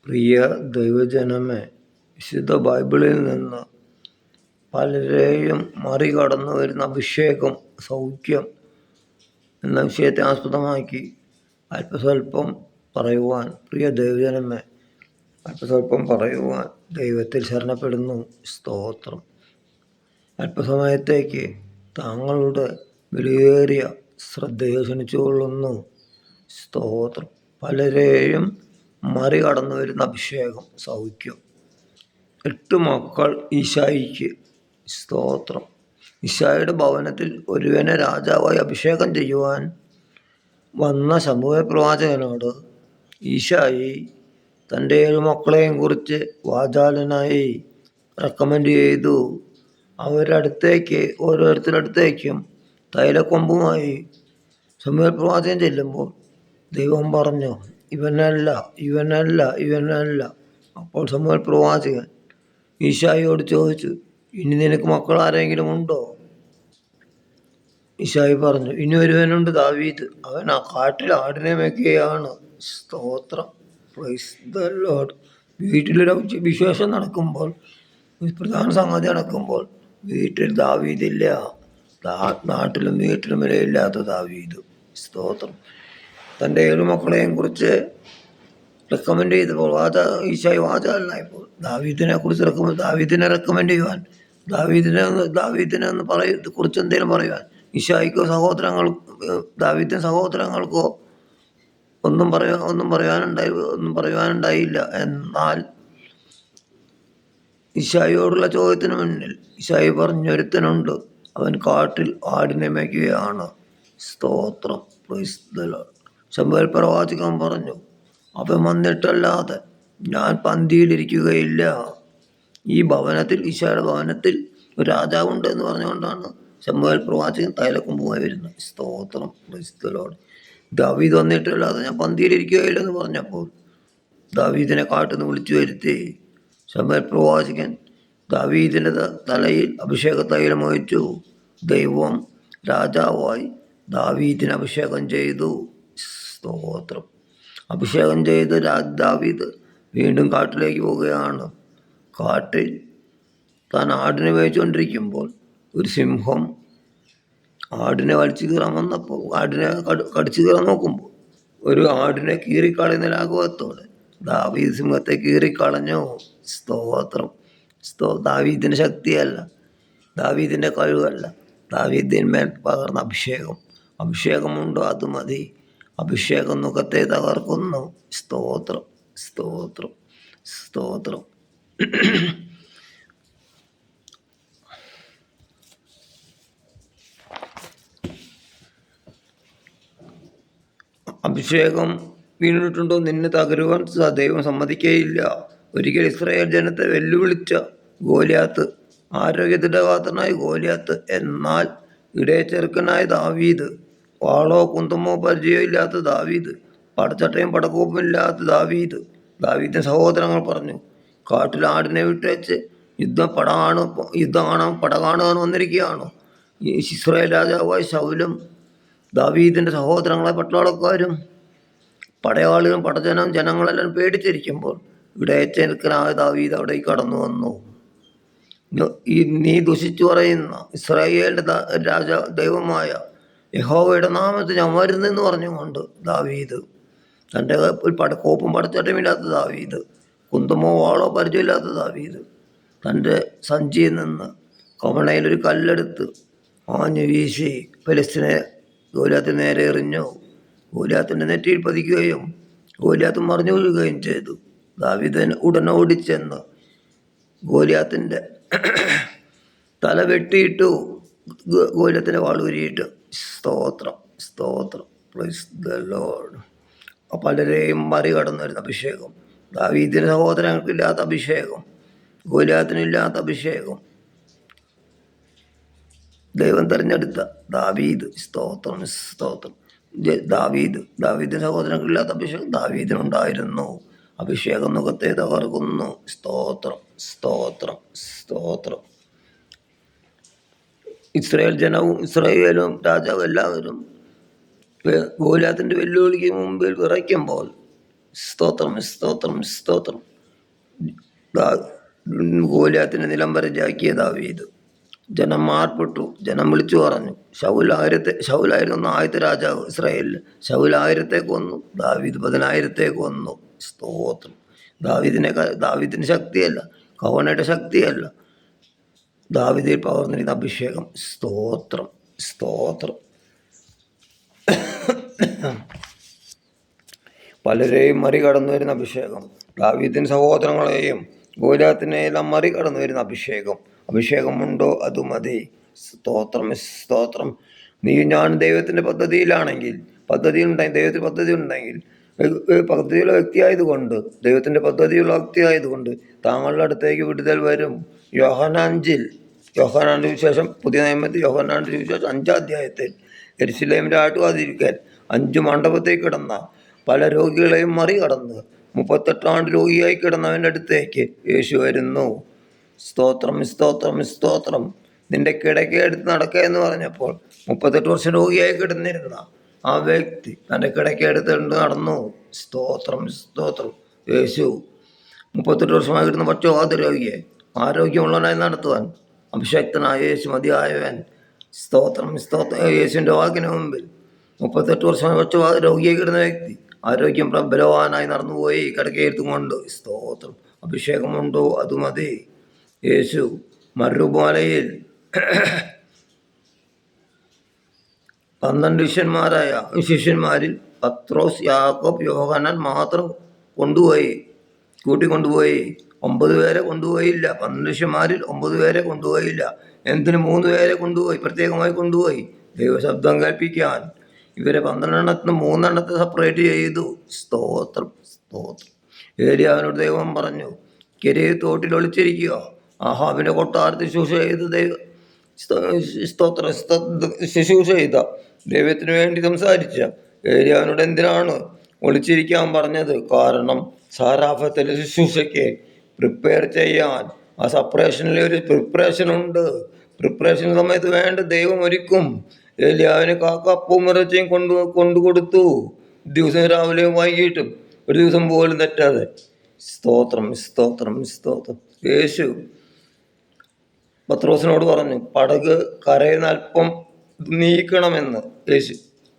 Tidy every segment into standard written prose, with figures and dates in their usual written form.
പ്രിയ ദൈവജനമേ, വിശുദ്ധ ബൈബിളിൽ നിന്ന് പലരെയും മറികടന്നു വരുന്ന അഭിഷേകം, സൗഖ്യം എന്ന വിഷയത്തെ ആസ്പദമാക്കി അല്പസ്വല്പം പറയുവാൻ, പ്രിയ ദൈവജനമേ, അല്പസ്വല്പം പറയുവാൻ ദൈവത്തിൽ ശരണപ്പെടുന്നു. സ്തോത്രം. അല്പസമയത്തേക്ക് താങ്കളുടെ വിലയേറിയ ശ്രദ്ധയെ ക്ഷണിച്ചുകൊള്ളുന്നു. സ്തോത്രം. പലരെയും മറികടന്നു വരുന്ന അഭിഷേകം, സൗഖ്യം. 8 മക്കൾ ഈശായിക്ക്. സ്തോത്രം. ഈശായുടെ ഭവനത്തിൽ ഒരുവനെ രാജാവായി അഭിഷേകം ചെയ്യുവാൻ വന്ന ശമൂവേൽ പ്രവാചകനോട് ഈശായി തൻ്റെ 7 മക്കളെയും കുറിച്ച് വാചാലനായി റെക്കമെൻഡ് ചെയ്തു. ഓരോരുത്തരടുത്തേക്കും തൈലക്കൊമ്പുമായി ശമൂവേൽ പ്രവാചകൻ ചെല്ലുമ്പോൾ ദൈവം പറഞ്ഞു, ഇവനല്ല. അപ്പോൾ ശമൂവേൽ പ്രവാചകൻ ഈശായിയോട് ചോദിച്ചു, ഇനി നിനക്ക് മക്കൾ ആരെങ്കിലും ഉണ്ടോ? ഈശായി പറഞ്ഞു, ഇനി ഒരുവനുണ്ട്, ദാവീദ്. അവൻ ആ കാട്ടിൽ ആടിനെ മേയ്ക്കുകയാണ്. സ്തോത്രം. Praise the Lord. വീട്ടിലൊരു വിശേഷം നടക്കുമ്പോൾ, ഒരു പ്രധാന സംഗതി നടക്കുമ്പോൾ വീട്ടിൽ ദാവീദില്ല. നാട്ടിലും വീട്ടിലും വിലയില്ലാത്ത ദാവീദ്. സ്തോത്രം. തൻ്റെ 7 മക്കളെയും കുറിച്ച് റെക്കമെൻഡ് ചെയ്തപ്പോൾ ഈശായി വാചാലനായപ്പോൾ ദാവീദിനെ റെക്കമെൻഡ് ചെയ്യുവാൻ, ദാവീദിനെ കുറിച്ച് എന്തെങ്കിലും പറയുവാൻ ഈശായിക്കോ ദാവീദിന് സഹോദരങ്ങൾക്കോ ഒന്നും പറയാനുണ്ടായില്ല. എന്നാൽ ഈശായിയോടുള്ള ചോദ്യത്തിന് മുന്നിൽ ഈശായി പറഞ്ഞൊരുത്തനുണ്ട്, അവൻ കാട്ടിൽ ആടിനെ മേയ്ക്കുകയാണ്. സ്തോത്രം. Praise the Lord. ശമൂവേൽ പ്രവാചകൻ പറഞ്ഞു, അവൻ വന്നിട്ടല്ലാതെ ഞാൻ പന്തിയിലിരിക്കുകയില്ല. ഈ ഭവനത്തിൽ, ഈശോയുടെ ഭവനത്തിൽ ഒരു രാജാവുണ്ട് എന്ന് പറഞ്ഞുകൊണ്ടാണ് ശമൂവേൽ പ്രവാചകൻ തൈലക്കൊമ്പുമായി വരുന്നത്. സ്തോത്രം. Praise the Lord. ദാവീദ് വന്നിട്ടല്ലാതെ ഞാൻ പന്തിയിലിരിക്കുകയില്ല എന്ന് പറഞ്ഞപ്പോൾ ദാവീദിനെ കാട്ടിൽ നിന്ന് വിളിച്ചു വരുത്തി. ശമൂവേൽ പ്രവാചകൻ ദാവീദിൻ്റെ തലയിൽ അഭിഷേക തൈലം ഒഴിച്ചു. ദൈവം രാജാവായി ദാവീദിനെ അഭിഷേകം ചെയ്തു. സ്തോത്രം. അഭിഷേകം ചെയ്ത് ദാവീദ് വീണ്ടും കാട്ടിലേക്ക് പോവുകയാണ്. കാട്ടിൽ താൻ ആടിനെ മേയിച്ചുകൊണ്ടിരിക്കുമ്പോൾ ഒരു സിംഹം ആടിനെ കടിച്ചു കീറാൻ നോക്കുമ്പോൾ ഒരു ആടിനെ കീറിക്കളയുന്ന ലാഘവത്തോടെ ദാവീദ് സിംഹത്തെ കീറിക്കളഞ്ഞു. സ്തോത്രം. ദാവീദിൻ്റെ ശക്തിയല്ല, ദാവീദിൻ്റെ കഴിവല്ല, ദാവീദിന്മേൽ പകർന്ന അഭിഷേകമുണ്ടോ അത് മതി. അഭിഷേകം മുഖത്തെ തകർക്കുന്നു. സ്തോത്രം. സ്തോത്രം. സ്തോത്രം. അഭിഷേകം വീണിട്ടുണ്ടോ നിന്നെ തകരുവാൻ ദൈവം സമ്മതിക്കുകയില്ല. ഒരിക്കൽ ഇസ്രായേൽ ജനത്തെ വെല്ലുവിളിച്ച ഗോലിയാത്ത്, ആരോഗ്യദൃഢഗാത്രനായ ഗോലിയാത്ത്, എന്നാൽ ഇടയച്ചെറുക്കനായ ദാവീദ്, വാളോ കുന്തമോ പരിചയമോ ഇല്ലാത്ത ദാവീദ്, പടച്ചട്ടയും പടക്കോപ്പും ഇല്ലാത്ത ദാവീദിന്റെ സഹോദരങ്ങൾ പറഞ്ഞു, കാട്ടിൽ ആടിനെ വിട്ടേച്ച് യുദ്ധം കാണാൻ പട കാണുവാൻ വന്നിരിക്കുകയാണോ? ഇസ്രായേൽ രാജാവായ ശൗലും ദാവീദിന്റെ സഹോദരങ്ങളെ പട്ടാളക്കാരും പടയാളികളും ജനങ്ങളെല്ലാം പേടിച്ചിരിക്കുമ്പോൾ ഇടയച്ചെറുക്കനായ ദാവീദ് അവിടേക്ക് കടന്നു വന്നു. നീ ദുഷിച്ചു പറയുന്ന ഇസ്രായേലിന്റെ ദൈവമായ യഹോവയുടെ നാമത്തിൽ ഞാൻ വരുന്നെന്ന് പറഞ്ഞുകൊണ്ട് ദാവീദ്, തൻ്റെ ഒരു കോപ്പും പടച്ചട്ടമില്ലാത്ത ദാവീദ്, കുന്തമോ വാളോ പരിചയമില്ലാത്ത ദാവീദ്, തൻ്റെ സഞ്ചിയിൽ നിന്ന് കവണയിലൊരു കല്ലെടുത്ത് ആഞ്ഞു വീശി ഫെലിസ്ത്യനെ ഗോലിയാത്തിന് നേരെ എറിഞ്ഞു. ഗോലിയാത്തിൻ്റെ നെറ്റിയിൽ പതിക്കുകയും ഗോലിയാത്ത് മറിഞ്ഞു വീഴുകയും ചെയ്തു. ദാവീദ് ഉടനെ ഓടിച്ചെന്ന് ഗോലിയാത്തിൻ്റെ തല വെട്ടിയിട്ടു. ഗോലിയാത്തിൻ്റെ വാളൂരിയിട്ട്. സ്തോത്രം. സ്തോത്രം. Praise the Lord. പലരെയും മറികടന്നു വരുന്ന അഭിഷേകം, ദാവീദിന് സഹോദരങ്ങൾക്കില്ലാത്ത അഭിഷേകം, ഗോലിയാത്തിനില്ലാത്ത അഭിഷേകം, ദൈവം തിരഞ്ഞെടുത്ത ദാവീദ്. സ്തോത്രം. സ്തോത്രം. ദാവീദിന് സഹോദരങ്ങൾക്കില്ലാത്ത അഭിഷേകം ദാവീദിനുണ്ടായിരുന്നു. അഭിഷേകം മുഖത്തെ തകർക്കുന്നു. സ്തോത്രം. സ്തോത്രം. സ്തോത്രം. ഇസ്രായേലും രാജാവും എല്ലാവരും ഗോലിയാത്തിന്റെ വെല്ലുവിളിക്ക് മുമ്പിൽ വിറയ്ക്കുമ്പോൾ സ്തോത്രം, സ്തോത്രം, സ്തോത്രം. ഗോലിയാത്തിനെ നിലംപരിചയാക്കിയ ദാവീദ്. ജനം മാർപ്പെട്ടു. ജനം വിളിച്ചു പറഞ്ഞു, ശൗലായിരുന്നു ആദ്യത്തെ രാജാവ് ഇസ്രായേലിൽ. ശൗൽ 1000 കൊന്നു, ദാവീദ് 10,000 കൊന്നു. സ്തോത്രം. ദാവീദിന് ശക്തിയല്ല, കവണയുടെ ശക്തിയല്ല, ദാവീദിൽ പകർന്നിരുന്ന അഭിഷേകം. സ്തോത്രം, സ്തോത്രം. പലരെയും മറികടന്നു വരുന്ന അഭിഷേകം. ദാവീദിൻ്റെ സഹോദരങ്ങളെയും ഗോലിയാത്തിനെയെല്ലാം മറികടന്നു വരുന്ന അഭിഷേകമുണ്ടോ അത് മതി. സ്തോത്രം, സ്തോത്രം. നീ ഞാൻ ദൈവത്തിൻ്റെ ദൈവത്തിന് പദ്ധതി ഉണ്ടെങ്കിൽ പദ്ധതിയുള്ള വ്യക്തിയായതുകൊണ്ട്, ദൈവത്തിൻ്റെ പദ്ധതിയുള്ള വ്യക്തിയായതുകൊണ്ട് താങ്കളുടെ അടുത്തേക്ക് വിടുതൽ വരും. യോഹന്നാന്റെ വിശേഷം, പുതിയ നിയമത്തിൽ യോഹന്നാന്റെ വിശേഷം 5-ാം അധ്യായത്തിൽ യെരുശലേമിൻ്റെ ആട്ടുവാതിൽക്കൽ 5 മണ്ഡപത്തേക്ക് കിടന്ന പല രോഗികളെയും മറികടന്ന് 38 ആണ്ട് രോഗിയായി കിടന്നവൻ്റെ അടുത്തേക്ക് യേശു വരുന്നു. സ്തോത്രം, സ്തോത്രം, സ്തോത്രം. നിന്റെ കിടക്കെ എടുത്ത് നടക്കുക എന്ന് പറഞ്ഞപ്പോൾ 38 വർഷം രോഗിയായി കിടന്നിരുന്ന ആ വ്യക്തി തൻ്റെ കിടക്കെ എടുത്തുകൊണ്ട് നടന്നു. സ്തോത്രം, സ്തോത്രം. യേശു 38 വർഷമായി കിടന്ന പക്ഷവാത രോഗിയെ ആരോഗ്യമുള്ളവനായി നടത്തുവാൻ അഭിഷക്തനായ യേശു മതിയായവൻ. സ്തോത്രം, സ്തോത്രം. യേശുവിൻ്റെ വാക്കിന് മുമ്പിൽ 38 വർഷമായി പക്ഷവാത രോഗിയായി കിടന്ന വ്യക്തി ആരോഗ്യം ബലവാനായി നടന്നുപോയി കിടക്കയെടുത്തുകൊണ്ട്. സ്തോത്രം. അഭിഷേകമുണ്ടോ അത് മതി. യേശു മരുഭൂമിയിൽ 12 ശിഷ്യന്മാരിൽ പത്രോസ്, യാക്കോബ്, യോഹന്നാൻ മാത്രം കൂട്ടിക്കൊണ്ടുപോയി. 9 പേരെ കൊണ്ടുപോയില്ല. 12 ശിഷ്യന്മാരിൽ 9 പേരെ കൊണ്ടുപോയില്ല. എന്തിന് 3 പേരെ കൊണ്ടുപോയി? പ്രത്യേകമായി കൊണ്ടുപോയി ദൈവശബ്ദം കേൾപ്പിക്കാൻ. ഇവരെ 12 3 സെപ്പറേറ്റ് ചെയ്തു. സ്തോത്രം, സ്തോത്രം. ഏലിയാവിനോട് ദൈവം പറഞ്ഞു, കിരയെ തോട്ടിൽ ഒളിച്ചിരിക്കുക. ആഹാബിൻ്റെ കൊട്ടാരത്തിൽ ശുശ്രൂഷ ചെയ്ത ദൈവത്തിന് വേണ്ടി സംസാരിച്ച ഏലിയാവിനോട് എന്തിനാണ് ഒളിച്ചിരിക്കാൻ പറഞ്ഞത്? കാരണം സാരാഫത്തിലെ ശുശ്രൂഷയ്ക്ക് പ്രിപ്പയർ ചെയ്യാൻ ആ സെപ്പറേഷനിൽ ഒരു പ്രിപ്പറേഷൻ ഉണ്ട്. പ്രിപ്പറേഷൻ സമയത്ത് വേണ്ട ദൈവം ഒരുക്കും. ഏലിയാവിന് കാക്കപ്പവും ഇറച്ചിയും കൊണ്ടുകൊടുത്തു. ദിവസം രാവിലെയും വൈകിട്ടും, ഒരു ദിവസം പോലും തെറ്റാതെ. സ്തോത്രം, സ്തോത്രം, സ്തോത്രം. യേശു പത്രോസിനോട് പറഞ്ഞു, പടക് കരയിൽ നിന്ന് അല്പം നീക്കണമെന്ന്. യേശു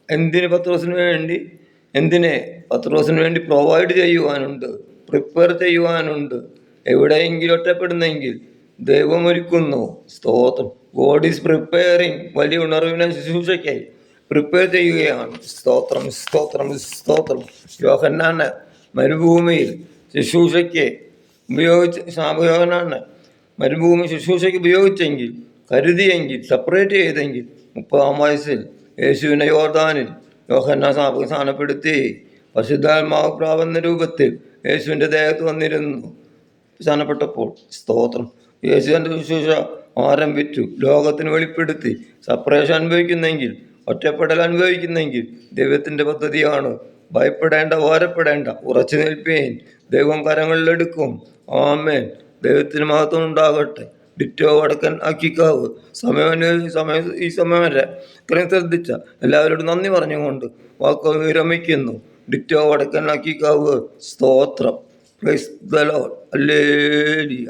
എന്തിന്? പത്രോസിന് വേണ്ടി പ്രൊവൈഡ് ചെയ്യുവാനുണ്ട്, പ്രിപ്പയർ ചെയ്യുവാനുണ്ട്. എവിടെയെങ്കിലും ഒറ്റപ്പെടുന്നെങ്കിൽ ദൈവം ഒരുക്കുന്നു. സ്തോത്രം. God is preparing. വലിയ ഉണർവിനെ ശുശ്രൂഷയ്ക്കായി പ്രിപ്പയർ ചെയ്യുകയാണ്. സ്തോത്രം, സ്തോത്രം, സ്തോത്രം. യോഹന്നാനെ മരുഭൂമിയിൽ ശുശ്രൂഷയ്ക്ക് മരുഭൂമി ശുശ്രൂഷയ്ക്ക് ഉപയോഗിച്ചെങ്കിൽ, കരുതിയെങ്കിൽ, സെപ്പറേറ്റ് ചെയ്തെങ്കിൽ 30-ാം വയസ്സിൽ യേശുവിനെ യോർദാനിൽ യോഹന്നാൻ സ്ഥാനപ്പെടുത്തി. പരിശുദ്ധാത്മാവ് പ്രാപന്ന രൂപത്തിൽ യേശുവിൻ്റെ ദേഹത്ത് വന്നിരുന്നു സ്ഥാനപ്പെട്ടപ്പോൾ. സ്തോത്രം. യേശുവിൻ്റെ ശുശ്രൂഷ ആരംഭിച്ചു, ലോകത്തിന് വെളിപ്പെടുത്തി. സെപ്പറേഷൻ അനുഭവിക്കുന്നെങ്കിൽ, ഒറ്റപ്പെടൽ അനുഭവിക്കുന്നെങ്കിൽ ദൈവത്തിൻ്റെ പദ്ധതിയാണ്. ഭയപ്പെടേണ്ട, ഓരപ്പെടേണ്ട, ഉറച്ചു നിൽപ്പേൻ. ദൈവം കരങ്ങളിലെടുക്കും. ആമേൻ. ദൈവത്തിന് മഹത്വം ഉണ്ടാകട്ടെ. ഡിറ്റോ വടക്കൻ അക്കിക്കാവ് ഈ സമയം വരെ ഇത്രയും ശ്രദ്ധിച്ച എല്ലാവരോടും നന്ദി പറഞ്ഞുകൊണ്ട് വാക്കുകൾ വിരമിക്കുന്നു. ഡിറ്റോ വടക്കൻ അക്കിക്കാവ്. സ്തോത്രം. Praise the Lord. ഹല്ലേലൂയ.